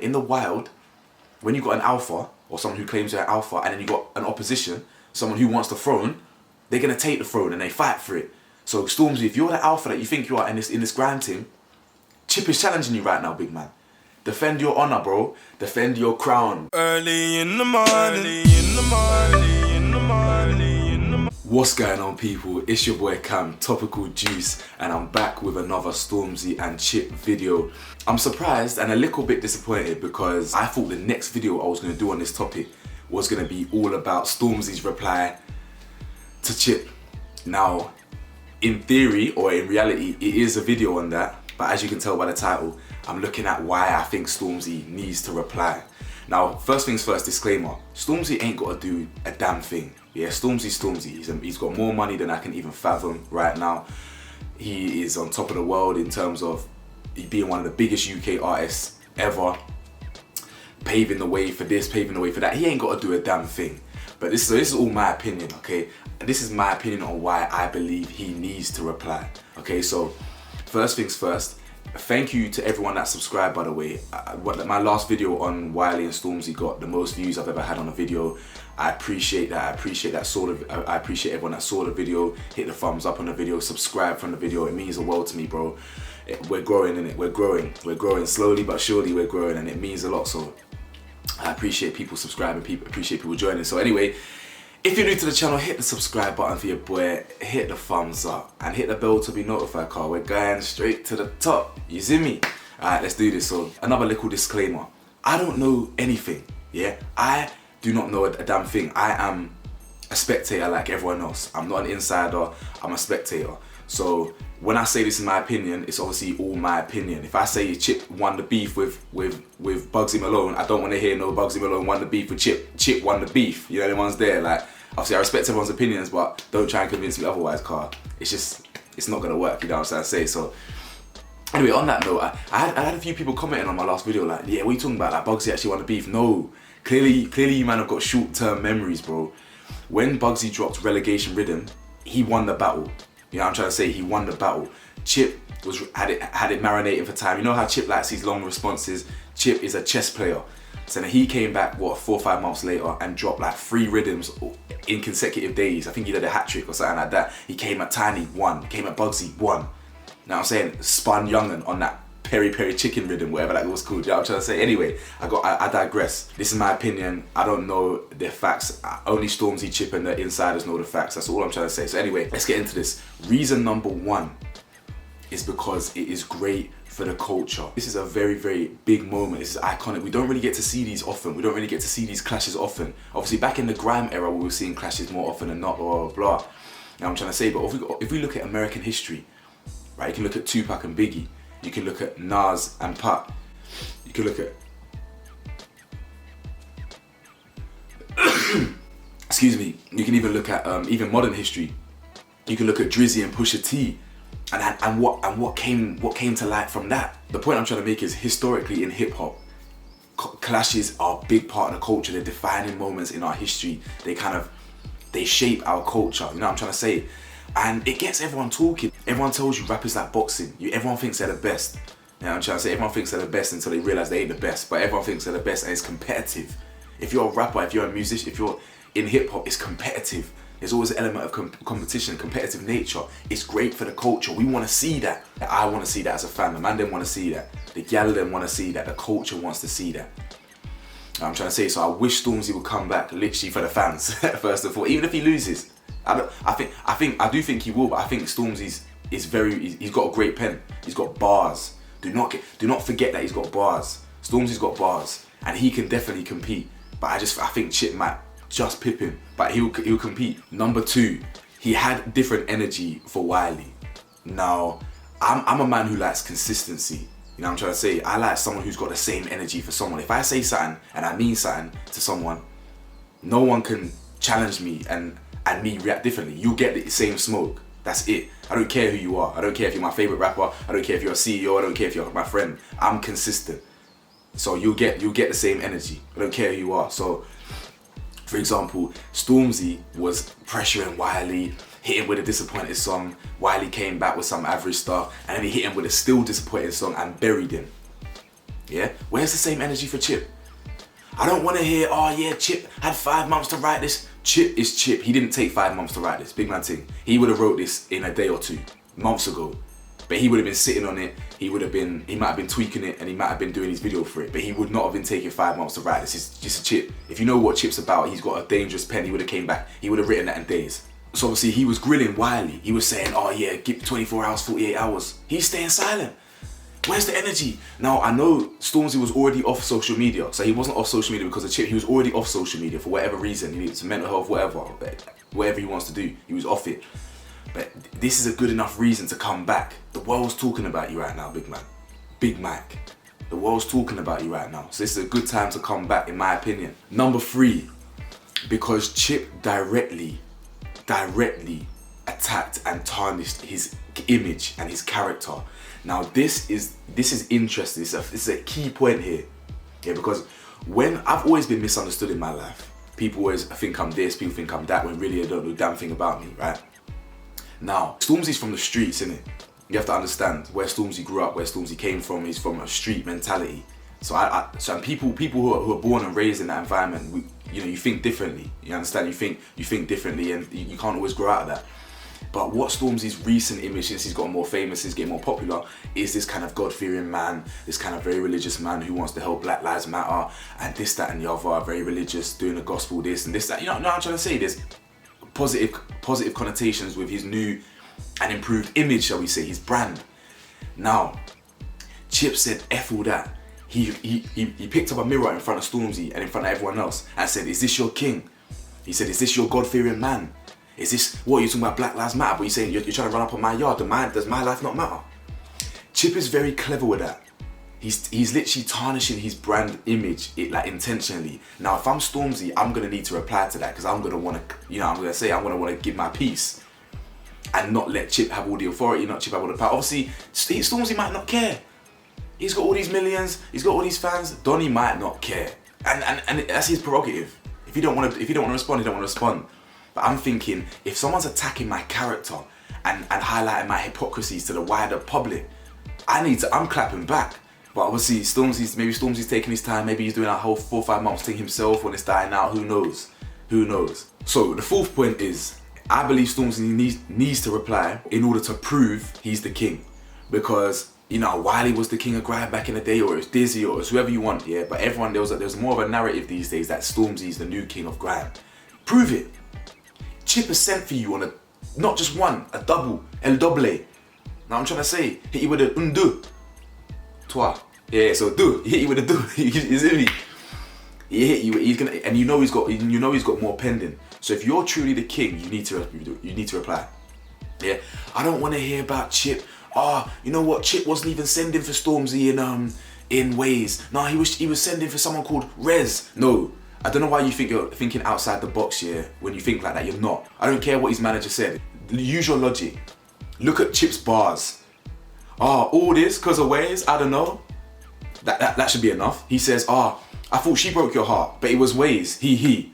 In the wild, when you got an alpha, or someone who claims they're an alpha, and then you got an opposition, someone who wants the throne, they're gonna take the throne and they fight for it. So Stormzy, if you're the alpha that you think you are in this grand team, Chip is challenging you right now, big man. Defend your honor, bro. Defend your crown. Early in the morning. What's going on, people? It's your boy Cam, Topical Juice, and I'm back with another Stormzy and Chip video. I'm surprised and a little bit disappointed because I thought the next video I was going to do on this topic was going to be all about Stormzy's reply to Chip. Now, in theory, or in reality, it is a video on that, but as you can tell by the title, I'm looking at why I think Stormzy needs to reply. Now, first things first, disclaimer, Stormzy ain't got to do a damn thing. Yeah, Stormzy's Stormzy. He's got more money than I can even fathom right now. He is on top of the world in terms of being one of the biggest UK artists ever, paving the way for this, paving the way for that. He ain't got to do a damn thing. But this is all my opinion, okay? This is my opinion on why I believe he needs to reply. Okay, so first things first, thank you to everyone that subscribed, by the way. My last video on Wiley and Stormzy got the most views I've ever had on a video. I appreciate that. I appreciate everyone that saw the video, hit the thumbs up on the video, subscribe from the video. It means the world to me, bro. We're growing in it. We're growing slowly but surely. We're growing, and it means a lot. So I appreciate people subscribing. Appreciate people joining. So anyway, if you're new to the channel, hit the subscribe button for your boy, hit the thumbs up, and hit the bell to be notified, cause we're going straight to the top. You see me? Alright, let's do this. So another little disclaimer. I don't know anything. Yeah, I do not know a damn thing. I am a spectator like everyone else. I'm not an insider, I'm a spectator. So when I say this in my opinion, it's obviously all my opinion. If I say Chip won the beef with Bugsy Malone, I don't want to hear no Bugsy Malone won the beef with Chip. Chip won the beef. You know, the ones there. Like, obviously I respect everyone's opinions, but don't try and convince me otherwise, car. It's not gonna work, you know what I'm saying? So anyway, on that note, I had a few people commenting on my last video like, yeah, what are you talking about? Like, Bugsy actually won the beef. No, clearly you man have got short-term memories, bro. When Bugsy dropped Relegation Rhythm, he won the battle. You know what I'm trying to say? He won the battle. Chip had it marinating for time. You know how Chip likes these long responses? Chip is a chess player. So then he came back, 4 or 5 months later and dropped like 3 rhythms in consecutive days. I think he did a hat trick or something like that. He came at Tiny, won. Came at Bugsy, won. Now I'm saying, spun Young'un on that Peri Peri chicken rhythm, whatever that was called. You know what I'm trying to say? Anyway, I digress. This is my opinion. I don't know the facts. Only Stormzy, Chip, and the insiders know the facts. That's all I'm trying to say. So anyway, let's get into this. Reason number 1 is because it is great for the culture. This is a very, very big moment. This is iconic. We don't really get to see these often. We don't really get to see these clashes often. Obviously, back in the grime era, we were seeing clashes more often than not, blah, blah, blah. Now I'm trying to say, but if we look at American history, right, you can look at Tupac and Biggie. You can look at Nas and Pac. You can look at excuse me. You can even look at even modern history. You can look at Drizzy and Pusha T, and what came to light from that. The point I'm trying to make is, historically in hip hop, clashes are a big part of the culture. They're defining moments in our history. They shape our culture. You know what I'm trying to say? And it gets everyone talking. Everyone tells you rappers like boxing. Everyone thinks they're the best. You know what I'm trying to say? Everyone thinks they're the best until they realize they ain't the best. But everyone thinks they're the best, and it's competitive. If you're a rapper, if you're a musician, if you're in hip hop, it's competitive. There's always an element of competition, competitive nature. It's great for the culture. We want to see that. I want to see that as a fan. The man didn't want to see that. The gal didn't want to see that. The culture wants to see that. I'm trying to say, so I wish Stormzy would come back literally for the fans, first of all, even if he loses. I do think he will, but I think Stormzy's he's got a great pen. He's got bars. Do not forget that he's got bars. Stormzy's got bars, and he can definitely compete. But I think Chip might just pip him, but he'll compete. Number 2, he had different energy for Wiley. Now, I'm a man who likes consistency. You know what I'm trying to say? I like someone who's got the same energy for someone. If I say something and I mean something to someone, no one can challenge me and me react differently. You get the same smoke. That's it. I don't care who you are. I don't care if you're my favorite rapper. I don't care if you're a CEO. I don't care if you're my friend. I'm consistent. So you'll get the same energy. I don't care who you are. So, for example, Stormzy was pressuring Wiley, hit him with a disappointed song. Wiley came back with some average stuff, and then he hit him with a still disappointed song and buried him. Yeah? Where's the same energy for Chip? I don't want to hear, oh yeah, Chip had 5 months to write this. Chip is Chip. He didn't take 5 months to write this. Big man thing. He would have wrote this in a day or 2, months ago. But he would have been sitting on it. He might have been tweaking it, and he might have been doing his video for it. But he would not have been taking 5 months to write this. It's just a Chip. If you know what Chip's about, he's got a dangerous pen. He would have came back. He would have written that in days. So obviously he was grilling Wiley. He was saying, oh yeah, give 24 hours, 48 hours. He's staying silent. Where's the energy? Now, I know Stormzy was already off social media. So he wasn't off social media because of Chip. He was already off social media for whatever reason. He needed some mental health, whatever he wants to do. He was off it. But this is a good enough reason to come back. The world's talking about you right now, big man. Big Mac. The world's talking about you right now. So this is a good time to come back, in my opinion. Number 3, because Chip directly attacked and tarnished his image and his character. Now this is interesting. This is a key point here. Yeah, because when I've always been misunderstood in my life. People always think I'm this, people think I'm that, when really they don't know a damn thing about me, right? Now, Stormzy's from the streets, innit? You have to understand where Stormzy grew up, where Stormzy came from. He's from a street mentality. So people who are born and raised in that environment, you think differently. You understand? You think differently, and you can't always grow out of that. But what Stormzy's recent image, since he's gotten more famous, he's getting more popular, is this kind of God-fearing man, this kind of very religious man who wants to help Black Lives Matter, and this, that, and the other, very religious, doing the gospel, this and this, that. You know what I'm trying to say? There's positive connotations with his new and improved image, shall we say, his brand. Now, Chip said, F all that. He picked up a mirror in front of Stormzy and in front of everyone else and said, is this your king? He said, is this your God-fearing man? Is this, what are you talking about, Black Lives Matter? But you're saying you're trying to run up on my yard. Does my life not matter? Chip is very clever with that. He's literally tarnishing his brand image, intentionally. Now, if I'm Stormzy, I'm gonna need to reply to that because I'm gonna want to, I'm gonna want to give my piece and not let Chip have all the authority, not Chip have all the power. Obviously, Stormzy might not care. He's got all these millions. He's got all these fans. Donnie might not care, and that's his prerogative. If you don't want to respond, you don't want to respond. But I'm thinking, if someone's attacking my character and highlighting my hypocrisies to the wider public, I'm clapping back. But obviously, Stormzy's taking his time. Maybe he's doing a whole 4 or 5 months thing himself when it's dying out. Who knows? Who knows? So the 4th point is, I believe Stormzy needs to reply in order to prove he's the king. Because, Wiley was the king of grime back in the day, or it's Dizzy, or it's whoever you want, yeah? But everyone, there's more of a narrative these days that Stormzy's the new king of grime. Prove it. Chip has sent for you on not just one, a double, el doble. Now I'm trying to say, hit you with a deux. Toi. Yeah, so deux. He hit you with a deux. You see me? He hit you, and you know he's got more pending. So if you're truly the king, you need to reply. Yeah. I don't want to hear about Chip. You know what? Chip wasn't even sending for Stormzy in Ways. No, he was sending for someone called Rez. No. I don't know why you think you're thinking outside the box here. When you think like that, you're not. I don't care what his manager said. Use your logic. Look at Chip's bars. All this because of Ways? I don't know. That should be enough. He says, I thought she broke your heart, but it was Ways. He.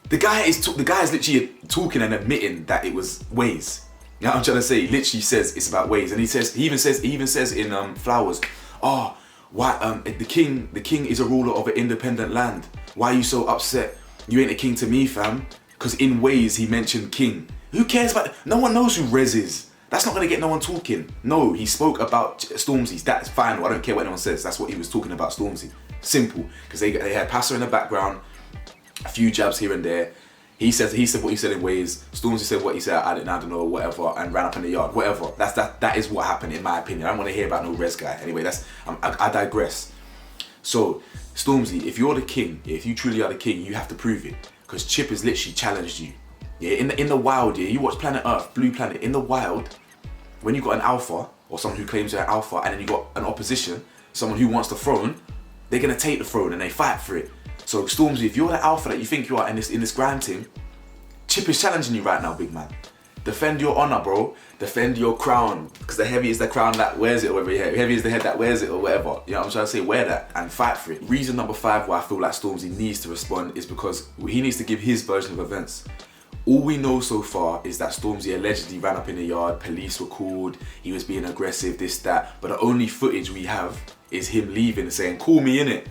The guy is literally talking and admitting that it was Ways. You know what I'm trying to say? He literally says it's about Ways, and he even says in Flowers, why the king is a ruler of an independent land. Why are you so upset? You ain't a king to me, fam. Because in Ways he mentioned king. Who cares about? No one knows who Rez is. That's not gonna get no one talking. No, he spoke about Stormzy. That's fine. I don't care what anyone says. That's what he was talking about, Stormzy. Simple. Because they had Passer in the background, a few jabs here and there. He said what he said in Ways. Stormzy said what he said. I don't know, whatever, and ran up in the yard. Whatever. That is what happened in my opinion. I don't want to hear about no Rez guy. Anyway, I digress. So Stormzy, if you're the king, if you truly are the king, you have to prove it. Because Chip has literally challenged you. Yeah, in the wild, yeah, you watch Planet Earth, Blue Planet. In the wild, when you got an alpha or someone who claims they're an alpha, and then you got an opposition, someone who wants the throne, they're gonna take the throne and they fight for it. So Stormzy, if you're the alpha that you think you are in this grime team, Chip is challenging you right now, big man. Defend your honor, bro. Defend your crown. Because the heavy is the crown that wears it, or whatever. Heavy is the head that wears it, or whatever. You know what I'm trying to say? Wear that and fight for it. Reason number 5 why I feel like Stormzy needs to respond is because he needs to give his version of events. All we know so far is that Stormzy allegedly ran up in the yard, police were called, he was being aggressive, this, that. But the only footage we have is him leaving and saying, call me innit.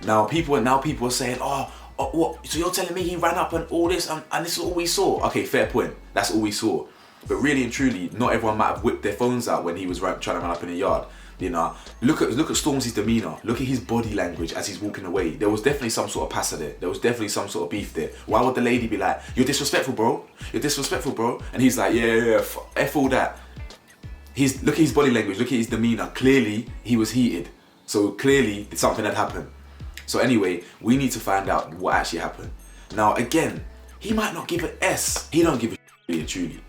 Now people are saying, oh, what? So you're telling me he ran up and all this and this is all we saw? Okay, fair point. That's all we saw. But really and truly, not everyone might have whipped their phones out when he was trying to run up in the yard. You know, look at Stormzy's demeanor. Look at his body language as he's walking away. There was definitely some sort of passer there. There was definitely some sort of beef there. Why would the lady be like, "You're disrespectful, bro. You're disrespectful, bro"? And he's like, "Yeah, f all that." Look at his body language. Look at his demeanor. Clearly, he was heated. So clearly, something had happened. So anyway, we need to find out what actually happened. Now again, he might not give an S. He don't give a really and truly.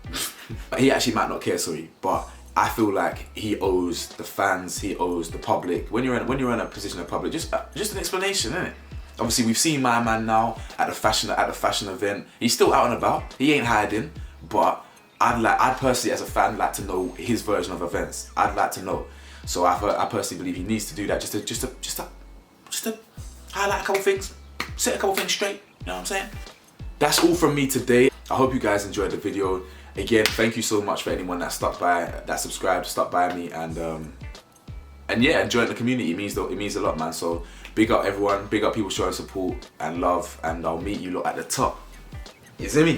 He actually might not care, sorry, but I feel like he owes the fans, he owes the public. When you're in a position of public, just an explanation, innit? Obviously, we've seen my man now at the fashion event. He's still out and about. He ain't hiding, but I'd personally, as a fan, like to know his version of events. I'd like to know. So I personally believe he needs to do that, just to highlight a couple things, set a couple things straight. You know what I'm saying? That's all from me today. I hope you guys enjoyed the video. Again, thank you so much for anyone that stuck by, that subscribed, stuck by me, and yeah, enjoying the community. It means a lot, man. So big up everyone, big up people showing support and love, and I'll meet you lot at the top. You see me?